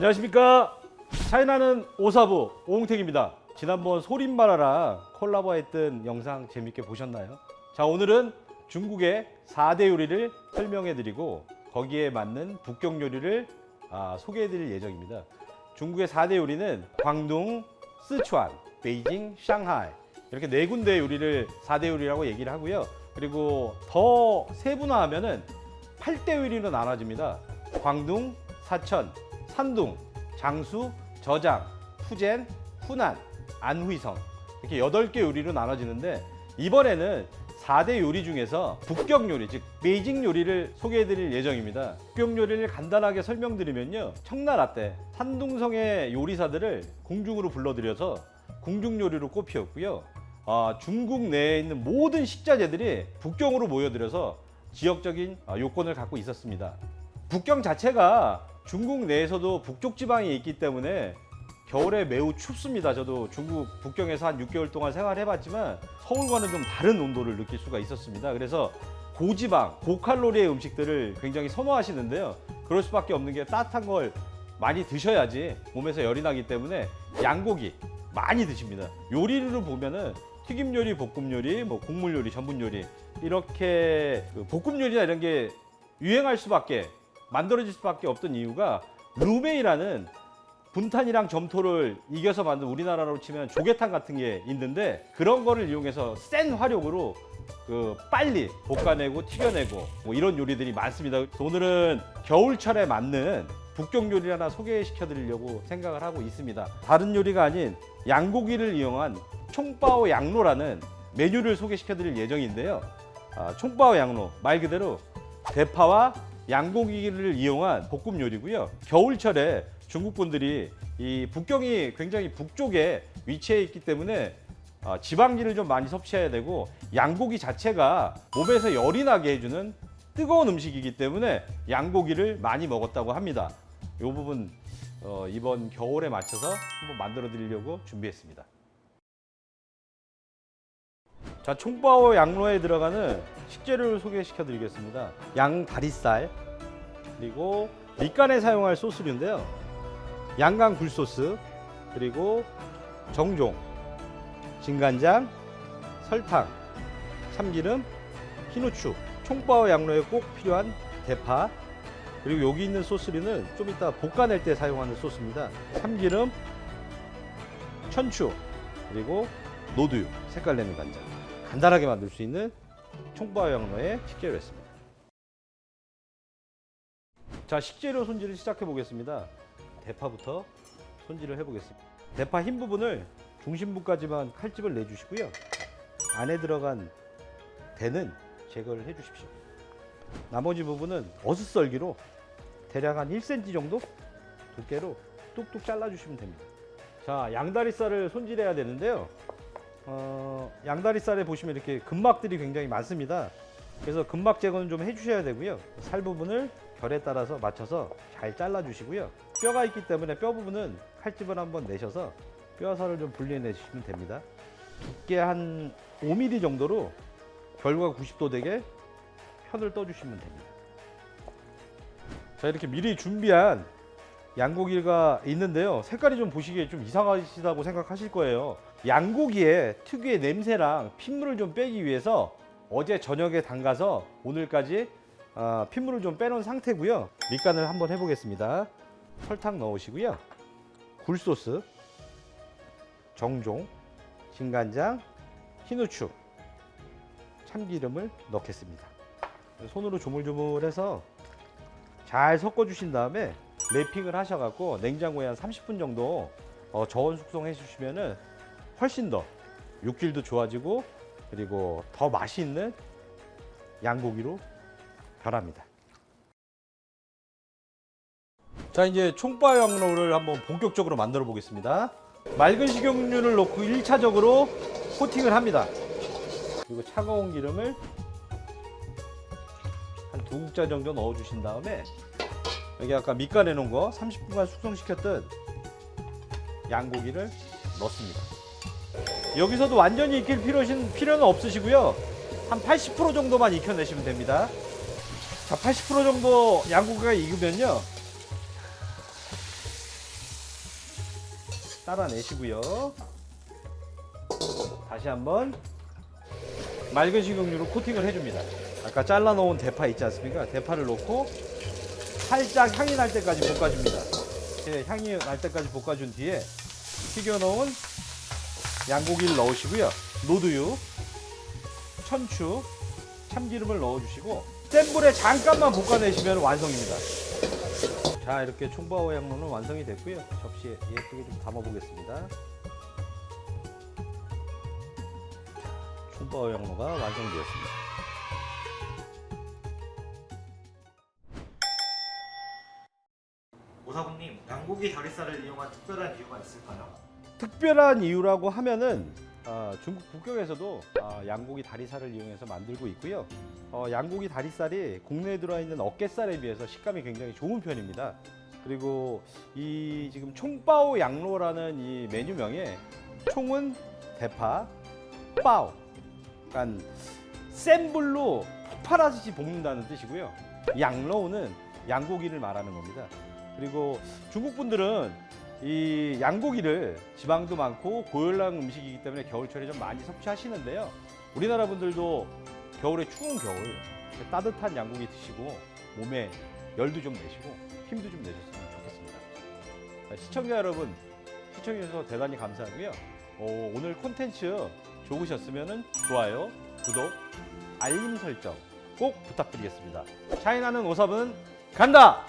안녕하십니까. 차이나는 오사부 오홍택입니다. 지난번 소림바라랑 콜라보했던 영상 재밌게 보셨나요? 자, 오늘은 중국의 4대 요리를 설명해 드리고 거기에 맞는 북경 요리를 소개해 드릴 예정입니다. 중국의 4대 요리는 광둥, 스촨, 베이징, 상하이 이렇게 네 군데 요리를 4대 요리라고 얘기를 하고요. 그리고 더 세분화하면은 8대 요리로 나눠집니다. 광둥, 사천, 산둥, 장수, 저장, 푸젠, 후난, 안후이성 이렇게 8개 요리로 나눠지는데 이번에는 4대 요리 중에서 북경 요리, 즉 베이징 요리를 소개해 드릴 예정입니다. 북경 요리를 간단하게 설명드리면요, 청나라 때 산둥성의 요리사들을 궁중으로 불러들여서 궁중 요리로 꼽히었고요. 중국 내에 있는 모든 식자재들이 북경으로 모여들어서 지역적인 요건을 갖고 있었습니다. 북경 자체가 중국 내에서도 북쪽 지방에 있기 때문에 겨울에 매우 춥습니다. 저도 중국 북경에서 한 6개월 동안 생활해봤지만 서울과는 좀 다른 온도를 느낄 수가 있었습니다. 그래서 고지방, 고칼로리의 음식들을 굉장히 선호하시는데요. 그럴 수밖에 없는 게 따뜻한 걸 많이 드셔야지 몸에서 열이 나기 때문에 양고기 많이 드십니다. 요리를 보면은 튀김 요리, 볶음 요리, 국물 요리, 전분 요리 이렇게 볶음 요리나 이런 게 유행할 수밖에 만들어질 수밖에 없던 이유가 루메이라는 분탄이랑 점토를 이겨서 만든 우리나라로 치면 조개탕 같은 게 있는데 그런 거를 이용해서 센 화력으로 빨리 볶아내고 튀겨내고 이런 요리들이 많습니다. 오늘은 겨울철에 맞는 북경 요리를 하나 소개시켜 드리려고 생각을 하고 있습니다. 다른 요리가 아닌 양고기를 이용한 총바오 양로라는 메뉴를 소개시켜 드릴 예정인데요. 총바오 양로 말 그대로 대파와 양고기를 이용한 볶음 요리고요. 겨울철에 중국 분들이 이 북경이 굉장히 북쪽에 위치해 있기 때문에 지방지를 좀 많이 섭취해야 되고 양고기 자체가 몸에서 열이 나게 해주는 뜨거운 음식이기 때문에 양고기를 많이 먹었다고 합니다. 이 부분 이번 겨울에 맞춰서 한번 만들어 드리려고 준비했습니다. 자, 총바오 양로에 들어가는 식재료를 소개시켜 드리겠습니다. 양 다리살, 그리고 밑간에 사용할 소스류인데요. 양강 굴소스, 그리고 정종, 진간장, 설탕, 참기름, 흰후추, 총바오 양로에 꼭 필요한 대파, 그리고 여기 있는 소스류는 좀 이따 볶아낼 때 사용하는 소스입니다. 참기름, 천추, 그리고 노두유, 색깔 내는 간장. 간단하게 만들 수 있는 총바오 양로의 식재료였습니다. 자, 식재료 손질을 시작해 보겠습니다. 대파부터 손질을 해 보겠습니다. 대파 흰 부분을 중심부까지만 칼집을 내주시고요. 안에 들어간 대는 제거를 해 주십시오. 나머지 부분은 어슷썰기로 대략 한 1cm 정도 두께로 뚝뚝 잘라 주시면 됩니다. 자, 양다리살을 손질해야 되는데요. 양다리살에 보시면 이렇게 근막들이 굉장히 많습니다. 그래서 근막 제거는 좀 해주셔야 되고요. 살 부분을 결에 따라서 맞춰서 잘 잘라 주시고요. 뼈가 있기 때문에 뼈 부분은 칼집을 한번 내셔서 뼈살을 좀 분리해 주시면 됩니다. 두께 한 5mm 정도로 결과 90도 되게 편을 떠 주시면 됩니다. 자, 이렇게 미리 준비한 양고기가 있는데요. 색깔이 좀 보시기에 좀 이상하시다고 생각하실 거예요. 양고기의 특유의 냄새랑 핏물을 좀 빼기 위해서 어제 저녁에 담가서 오늘까지 핏물을 좀 빼놓은 상태고요. 밑간을 한번 해보겠습니다. 설탕 넣으시고요. 굴소스, 정종, 진간장, 흰후추, 참기름을 넣겠습니다. 손으로 조물조물해서 잘 섞어주신 다음에 랩핑을 하셔갖고 냉장고에 한 30분 정도 저온 숙성해 주시면은 훨씬 더 육질도 좋아지고 그리고 더 맛있는 양고기로 변합니다. 자, 이제 총바오 양로를 한번 본격적으로 만들어 보겠습니다. 맑은 식용유를 넣고 1차적으로 코팅을 합니다. 그리고 차가운 기름을 한 2국자 정도 넣어 주신 다음에 여기 아까 밑간해 놓은 거 30분간 숙성시켰던 양고기를 넣습니다. 여기서도 완전히 익힐 필요는 없으시고요. 한 80% 정도만 익혀내시면 됩니다. 자, 80% 정도 양고기가 익으면요, 따라내시고요. 다시 한번 맑은 식용유로 코팅을 해줍니다. 아까 잘라놓은 대파 있지 않습니까? 대파를 넣고 살짝 향이 날 때까지 볶아줍니다. 향이 날 때까지 볶아준 뒤에 튀겨놓은 양고기를 넣으시고요. 노두유, 천추, 참기름을 넣어주시고 센 불에 잠깐만 볶아내시면 완성입니다. 자, 이렇게 총바오 양로는 완성이 됐고요. 접시에 예쁘게 좀 담아보겠습니다. 총바오 양로가 완성되었습니다. 오사부님, 양고기 다리살을 이용한 특별한 이유가 있을까요? 특별한 이유라고 하면은 중국 북경에서도 양고기 다리살을 이용해서 만들고 있고요. 양고기 다리살이 국내에 들어있는 어깨살에 비해서 식감이 굉장히 좋은 편입니다. 그리고 이 지금 총바오 양로라는 이 메뉴명에 총은 대파, 바오, 그러니까 센 불로 폭발하듯이 볶는다는 뜻이고요. 양로우는 양고기를 말하는 겁니다. 그리고 중국 분들은 이 양고기를 지방도 많고 고열량 음식이기 때문에 겨울철에 좀 많이 섭취하시는데요. 우리나라 분들도 겨울에 추운 겨울 따뜻한 양고기 드시고 몸에 열도 좀 내시고 힘도 좀 내셨으면 좋겠습니다. 시청자 여러분, 시청해주셔서 대단히 감사하고요. 오늘 콘텐츠 좋으셨으면 좋아요, 구독, 알림 설정 꼭 부탁드리겠습니다. 차이나는 오삽은 간다!